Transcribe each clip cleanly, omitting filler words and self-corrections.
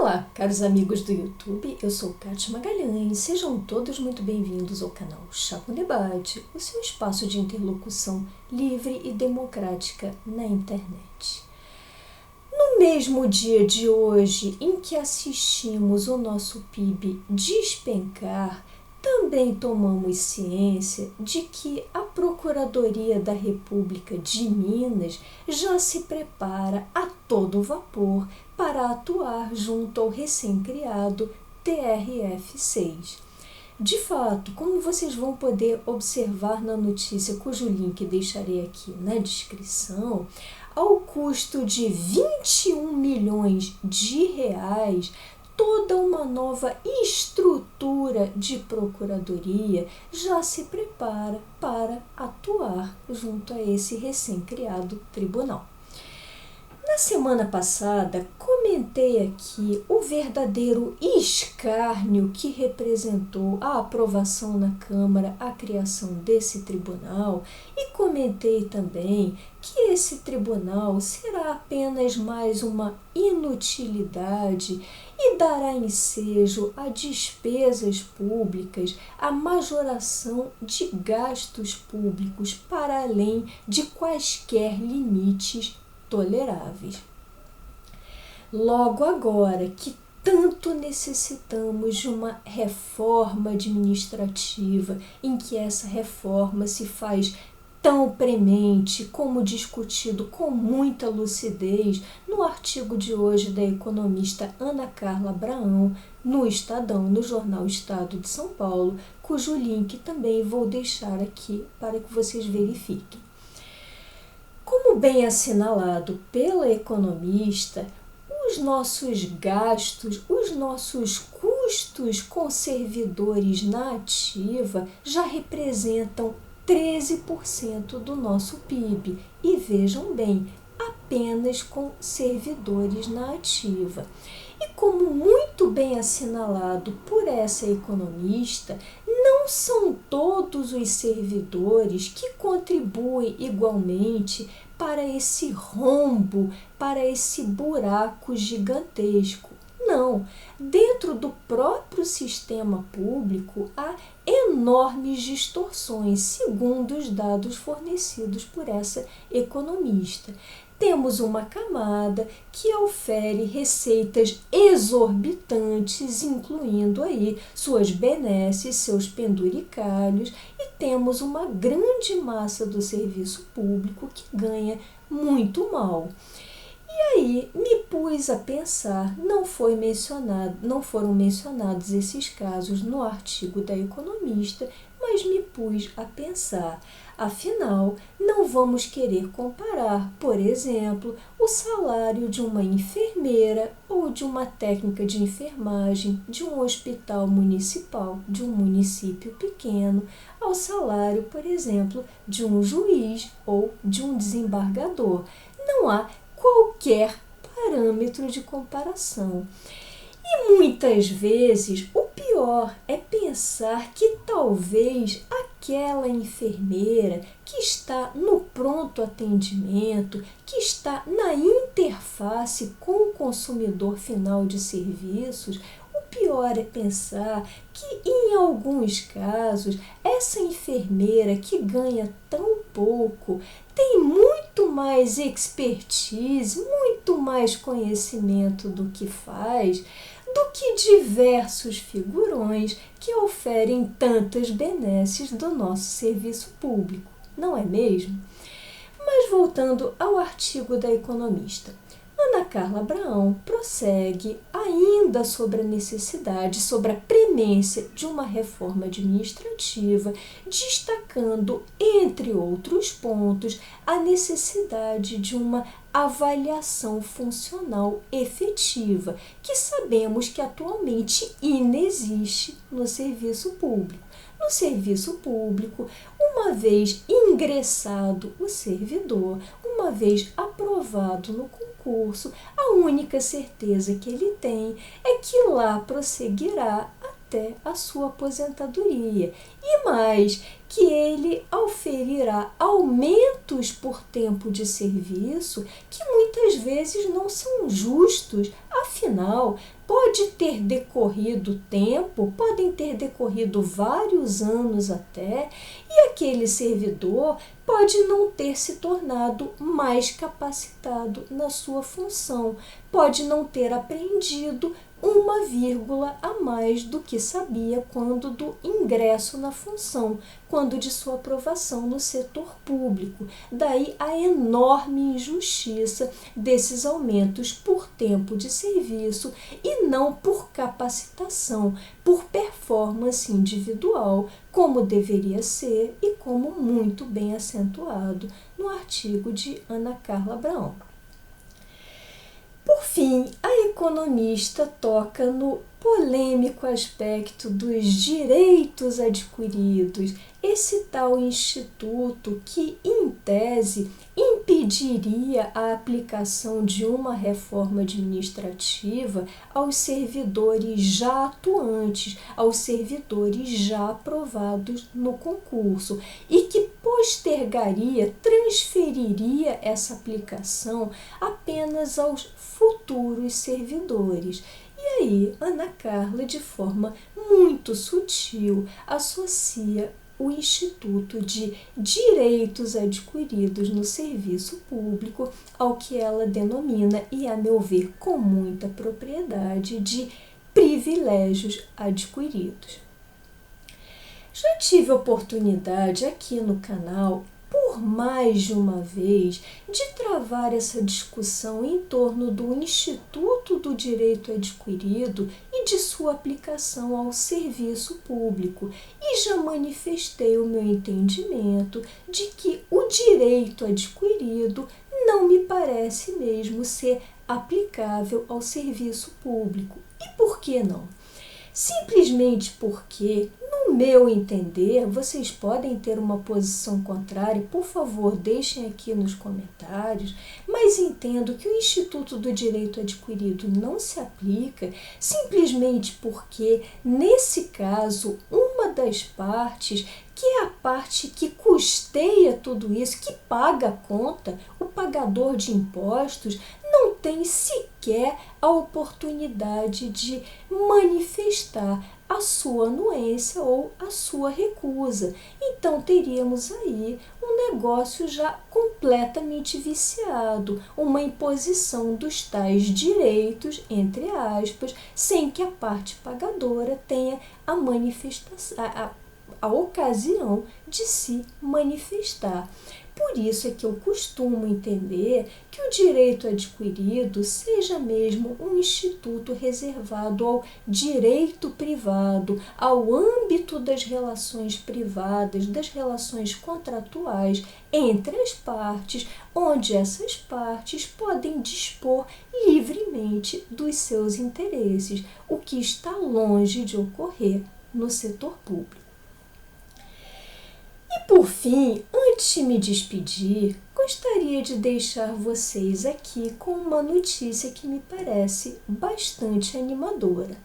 Olá, caros amigos do YouTube, eu sou Kátia Magalhães, sejam todos muito bem-vindos ao canal Chá com Debate, o seu espaço de interlocução livre e democrática na internet. No mesmo dia de hoje em que assistimos o nosso PIB despencar, também tomamos ciência de que a Procuradoria da República de Minas já se prepara a todo vapor para atuar junto ao recém-criado TRF6. De fato, como vocês vão poder observar na notícia, cujo link deixarei aqui na descrição, ao custo de 21 milhões de reais, toda uma nova estrutura de procuradoria já se prepara para atuar junto a esse recém-criado tribunal. Na semana passada, comentei aqui o verdadeiro escárnio que representou a aprovação na Câmara, a criação desse tribunal, e comentei também que esse tribunal será apenas mais uma inutilidade e dará ensejo a despesas públicas, a majoração de gastos públicos para além de quaisquer limites toleráveis. Logo agora que tanto necessitamos de uma reforma administrativa, em que essa reforma se faz tão premente como discutido com muita lucidez no artigo de hoje da economista Ana Carla Abraão, no Estadão, no jornal Estado de São Paulo, cujo link também vou deixar aqui para que vocês verifiquem. Como bem assinalado pela economista, os nossos gastos, os nossos custos com servidores na ativa já representam 13% do nosso PIB. E vejam bem, apenas com servidores na ativa. E como muito bem assinalado por essa economista, não são todos os servidores que contribuem igualmente para esse rombo, para esse buraco gigantesco. Não, dentro do próprio sistema público há enormes distorções, segundo os dados fornecidos por essa economista. Temos uma camada que ofere receitas exorbitantes, incluindo aí suas benesses, seus penduricalhos, e temos uma grande massa do serviço público que ganha muito mal. E aí me pus a pensar, não foram mencionados esses casos no artigo da economista, mas me pus a pensar, afinal, não vamos querer comparar, por exemplo, o salário de uma enfermeira ou de uma técnica de enfermagem de um hospital municipal, de um município pequeno, ao salário, por exemplo, de um juiz ou de um desembargador. Não há qualquer parâmetro de comparação. E muitas vezes o pior é pensar que talvez aquela enfermeira que está no pronto atendimento, que está na interface com o consumidor final de serviços, o pior é pensar que, em alguns casos, essa enfermeira que ganha tão pouco tem muito mais expertise, muito mais conhecimento do que faz, do que diversos figurões que oferem tantas benesses do nosso serviço público, não é mesmo? Mas voltando ao artigo da economista, Ana Carla Abraão prossegue ainda sobre a necessidade, sobre a premência de uma reforma administrativa, destacando, entre outros pontos, a necessidade de uma avaliação funcional efetiva, que sabemos que atualmente inexiste no serviço público. No serviço público, uma vez ingressado o servidor, uma vez aprovado no concurso, a única certeza que ele tem é que lá prosseguirá até a sua aposentadoria. E mais, que ele oferirá aumentos por tempo de serviço que muitas vezes não são justos. Afinal, pode ter decorrido tempo, podem ter decorrido vários anos até, e aquele servidor pode não ter se tornado mais capacitado na sua função, pode não ter aprendido uma vírgula a mais do que sabia quando do ingresso na função, quando de sua aprovação no setor público. Daí a enorme injustiça desses aumentos por tempo de serviço e não por capacitação, por performance individual, como deveria ser e como muito bem acentuado no artigo de Ana Carla Abraão. Por fim, a economista toca no polêmico aspecto dos direitos adquiridos, esse tal instituto que, em tese, impediria a aplicação de uma reforma administrativa aos servidores já atuantes, aos servidores já aprovados no concurso, e que postergaria, transferiria essa aplicação apenas aos futuros servidores. E aí, Ana Carla, de forma muito sutil, associa o Instituto de Direitos Adquiridos no Serviço Público ao que ela denomina, e a meu ver com muita propriedade, de privilégios adquiridos. Já tive a oportunidade aqui no canal, por mais de uma vez, de travar essa discussão em torno do Instituto do Direito Adquirido e de sua aplicação ao serviço público, e já manifestei o meu entendimento de que o direito adquirido não me parece mesmo ser aplicável ao serviço público. E por que não? Simplesmente porque, no meu entender, vocês podem ter uma posição contrária, por favor, deixem aqui nos comentários, mas entendo que o Instituto do Direito Adquirido não se aplica simplesmente porque, nesse caso, uma das partes, que é a parte que custeia tudo isso, que paga a conta, o pagador de impostos, não tem sequer a oportunidade de manifestar a sua anuência ou a sua recusa. Então, teríamos aí um negócio já completamente viciado, uma imposição dos tais direitos, entre aspas, sem que a parte pagadora tenha a manifestação, a ocasião de se manifestar. Por isso é que eu costumo entender que o direito adquirido seja mesmo um instituto reservado ao direito privado, ao âmbito das relações privadas, das relações contratuais entre as partes, onde essas partes podem dispor livremente dos seus interesses, o que está longe de ocorrer no setor público. E por fim, antes de me despedir, gostaria de deixar vocês aqui com uma notícia que me parece bastante animadora.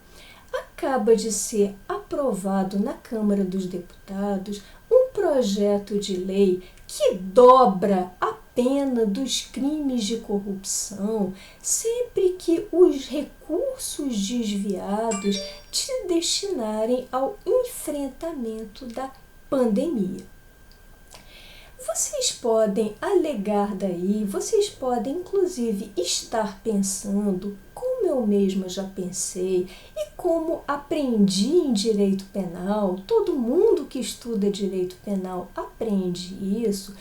Acaba de ser aprovado na Câmara dos Deputados um projeto de lei que dobra a pena dos crimes de corrupção sempre que os recursos desviados se destinarem ao enfrentamento da pandemia. Vocês podem alegar daí, vocês podem inclusive estar pensando, como eu mesma já pensei e como aprendi em direito penal, todo mundo que estuda direito penal aprende isso,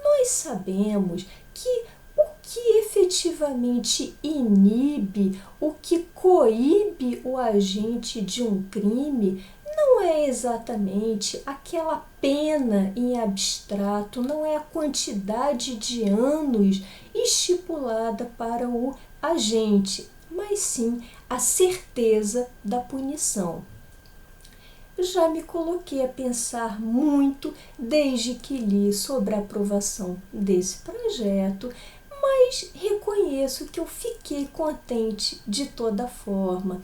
nós sabemos que o que efetivamente inibe, o que coíbe o agente de um crime não é exatamente aquela pena em abstrato, não é a quantidade de anos estipulada para o agente, mas sim a certeza da punição. Já me coloquei a pensar muito desde que li sobre a aprovação desse projeto, mas reconheço que eu fiquei contente de toda forma.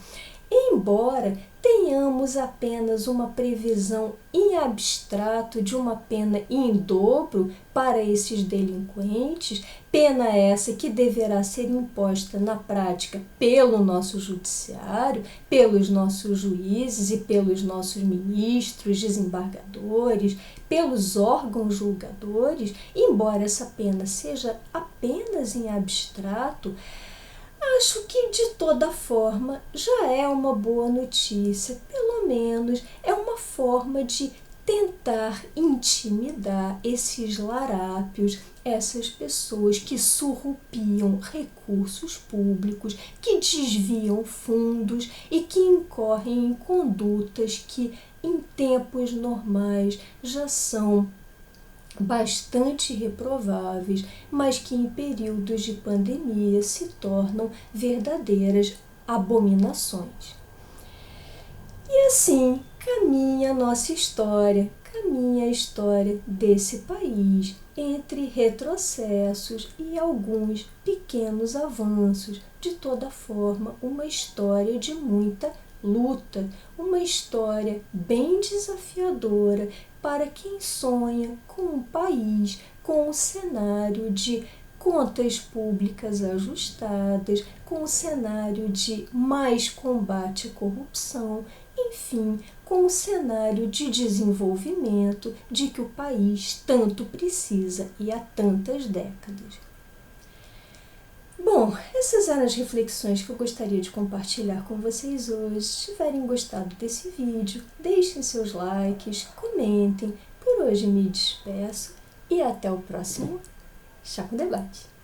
embora tenhamos apenas uma previsão em abstrato de uma pena em dobro para esses delinquentes, pena essa que deverá ser imposta na prática pelo nosso judiciário, pelos nossos juízes e pelos nossos ministros, desembargadores, pelos órgãos julgadores, embora essa pena seja apenas em abstrato, acho que de toda forma já é uma boa notícia, pelo menos é uma forma de tentar intimidar esses larápios, essas pessoas que surrupiam recursos públicos, que desviam fundos e que incorrem em condutas que em tempos normais já são bastante reprováveis, mas que em períodos de pandemia se tornam verdadeiras abominações. E assim caminha a nossa história, caminha a história desse país, entre retrocessos e alguns pequenos avanços. De toda forma, uma história de muita luta, uma história bem desafiadora para quem sonha com um país, com um cenário de contas públicas ajustadas, com um cenário de mais combate à corrupção, enfim, com um cenário de desenvolvimento de que o país tanto precisa e há tantas décadas. Bom, essas eram as reflexões que eu gostaria de compartilhar com vocês hoje. Se tiverem gostado desse vídeo, deixem seus likes, comentem. Por hoje me despeço e até o próximo Chá com Debate.